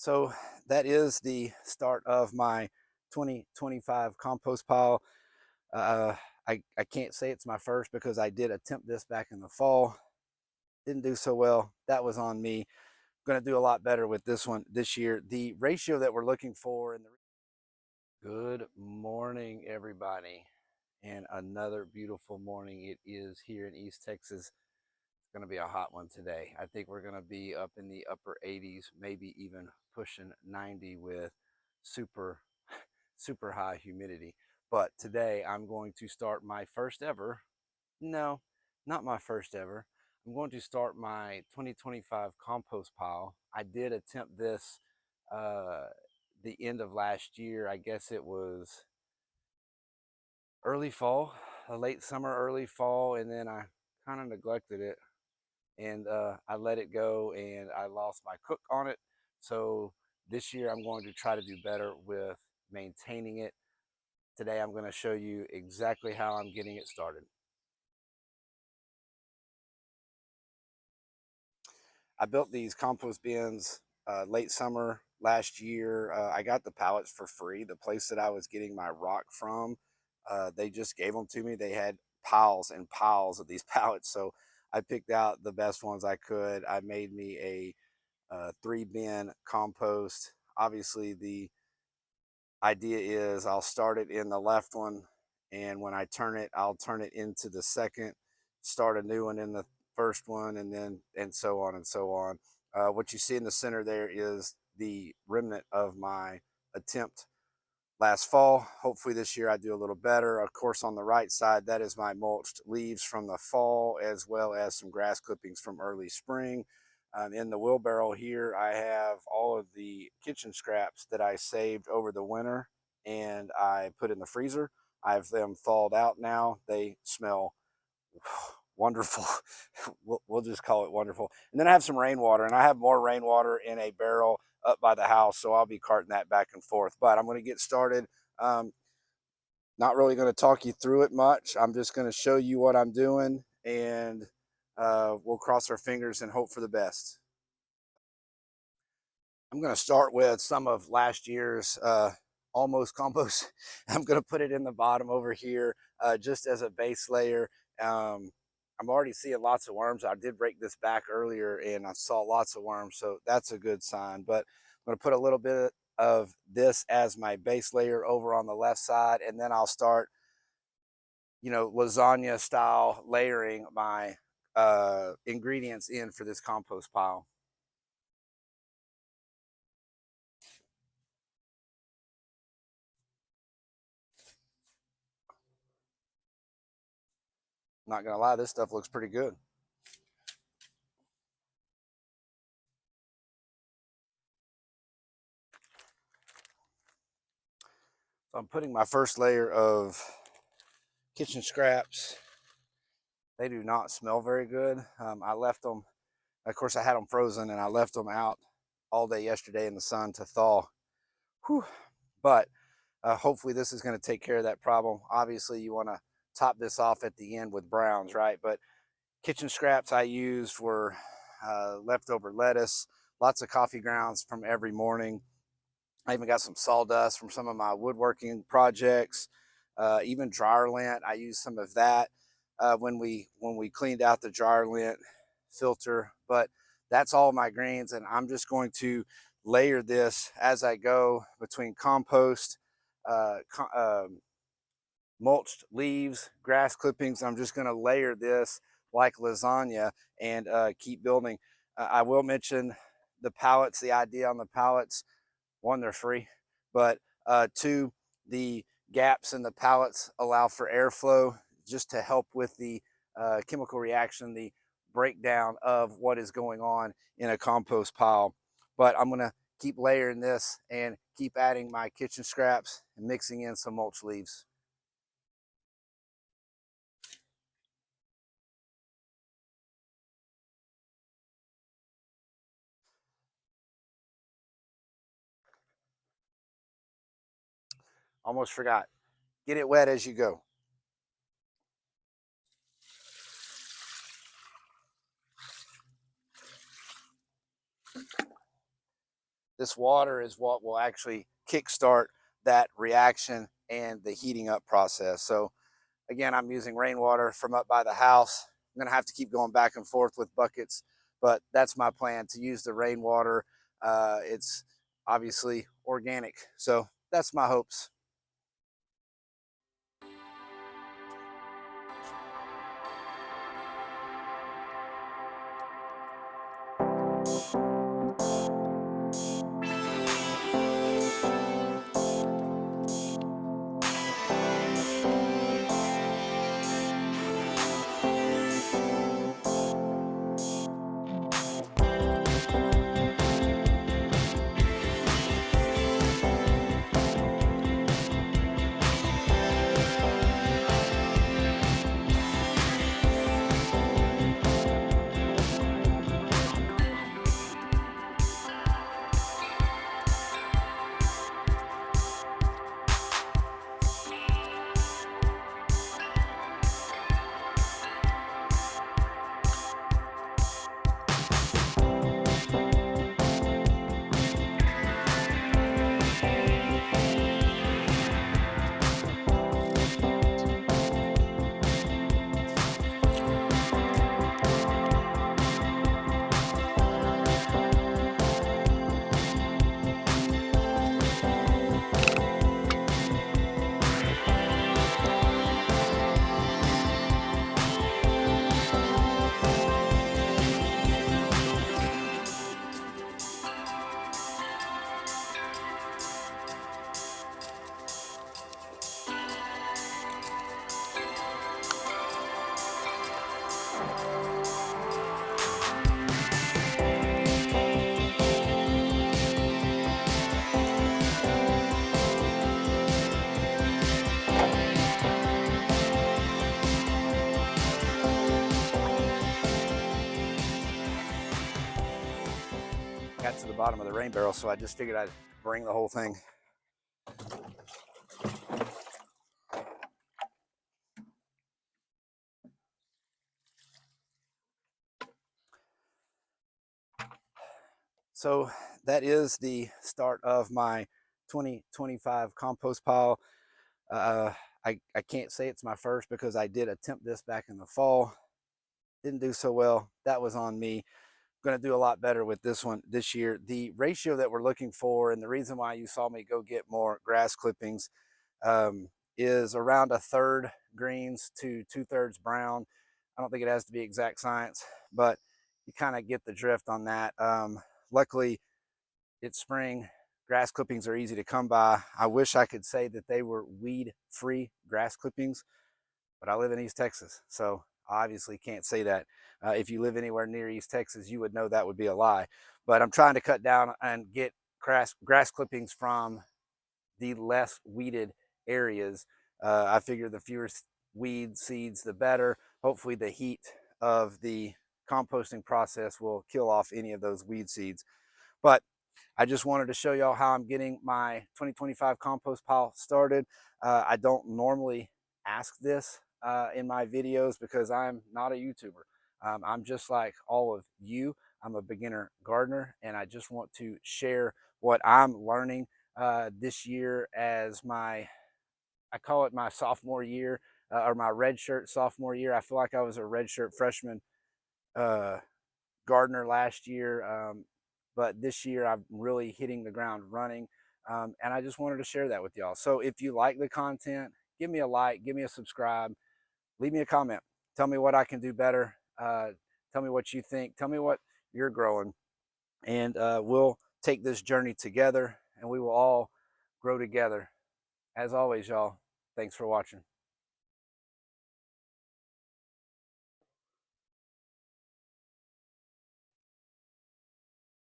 So that is the start of my 2025 compost pile. Uh, I can't say it's my first because I did attempt this back in the fall. Didn't do so well. That was on me. I'm going to do a lot better with this one this year. The ratio that we're looking for in the good morning, everybody, and another beautiful morning. It is here in East Texas. Going to be a hot one today. I think we're going to be up in the upper 80s, maybe even pushing 90 with super, super high humidity. But today I'm going to start my first ever, no, not my first ever. I'm going to start my 2025 compost pile. I did attempt this uh, the end of last year. I guess it was early fall, late summer, early fall, and then I kind of neglected it and I let it go and I lost my cook on it. So this year I'm going to try to do better with maintaining it. Today I'm going to show you exactly how I'm getting it started. I built these compost bins late summer last year. I got the pallets for free. The place that I was getting my rock from, they just gave them to me. They had piles and piles of these pallets. So I picked out the best ones I could. I made me a 3 bin compost. Obviously, the idea is I'll start it in the left one, and when I turn it, I'll turn it into the second, start a new one in the first one, and then and so on and so on. What you see in the center there is the remnant of my attempt last fall. Hopefully this year I do a little better. Of course, on the right side, that is my mulched leaves from the fall, as well as some grass clippings from early spring. In the wheelbarrow here, I have all of the kitchen scraps that I saved over the winter and I put in the freezer. I have them thawed out now. They smell wonderful. We'll just call it wonderful. And then I have some rainwater, and I have more rainwater in a barrel up by the house, so I'll be carting that back and forth. But I'm going to get started. Um, Not really going to talk you through it much. I'm just going to show you what I'm doing, and we'll cross our fingers and hope for the best. I'm going to start with some of last year's almost compost. I'm going to put it in the bottom over here just as a base layer. Um, I'm already seeing lots of worms. I did break this back earlier and I saw lots of worms, so that's a good sign. But I'm going to put a little bit of this as my base layer over on the left side, and then I'll start, lasagna style layering my ingredients in for this compost pile. Not gonna lie, this stuff looks pretty good. So I'm putting my first layer of kitchen scraps. They do not smell very good. I left them, of course, I had them frozen and I left them out all day yesterday in the sun to thaw. Whew. But hopefully this is going to take care of that problem. Obviously, you want to top this off at the end with browns, right? But kitchen scraps I used were leftover lettuce, lots of coffee grounds from every morning. I even got some sawdust from some of my woodworking projects, even dryer lint. I used some of that when we cleaned out the dryer lint filter. But that's all my greens, and I'm just going to layer this as I go between compost, uh, mulched leaves, grass clippings. I'm just going to layer this like lasagna and keep building. I will mention the pallets. The idea on the pallets: one, they're free, but two, the gaps in the pallets allow for airflow just to help with the chemical reaction, the breakdown of what is going on in a compost pile. But I'm going to keep layering this and keep adding my kitchen scraps and mixing in some mulch leaves. Almost forgot. Get it wet as you go. this water is what will actually kickstart that reaction and the heating up process. So again, I'm using rainwater from up by the house. I'm gonna have to keep going back and forth with buckets, but that's my plan, to use the rainwater. It's obviously organic, so that's my hopes. Got to the bottom of the rain barrel, so I just figured I'd bring the whole thing. So that is the start of my 2025 compost pile. I can't say it's my first because I did attempt this back in the fall. Didn't do so well. That was on me. Going to do a lot better with this one this year. The ratio that we're looking for, and the reason why you saw me go get more grass clippings, is around a third greens to 2/3 brown. I don't think it has to be exact science, but you kind of get the drift on that. Luckily, it's spring. Grass clippings are easy to come by. I wish I could say that they were weed-free grass clippings, but I live in East Texas, so I obviously can't say that. If you live anywhere near East Texas, you would know that would be a lie. But I'm trying to cut down and get grass clippings from the less weeded areas. I figure the fewer weed seeds, the better. Hopefully the heat of the composting process will kill off any of those weed seeds. But I just wanted to show y'all how I'm getting my 2025 compost pile started. I don't normally ask this in my videos because I'm not a YouTuber. I'm just like all of you. I'm a beginner gardener, and I just want to share what I'm learning this year as I call it my sophomore year, or my red shirt sophomore year. I feel like I was a red shirt freshman uh, gardener last year, but this year I'm really hitting the ground running, and I just wanted to share that with y'all. So if you like the content, give me a like, give me a subscribe, leave me a comment. Tell me what I can do better. Tell me what you think. Tell me what you're growing, and we'll take this journey together, and we will all grow together. As always, y'all, thanks for watching.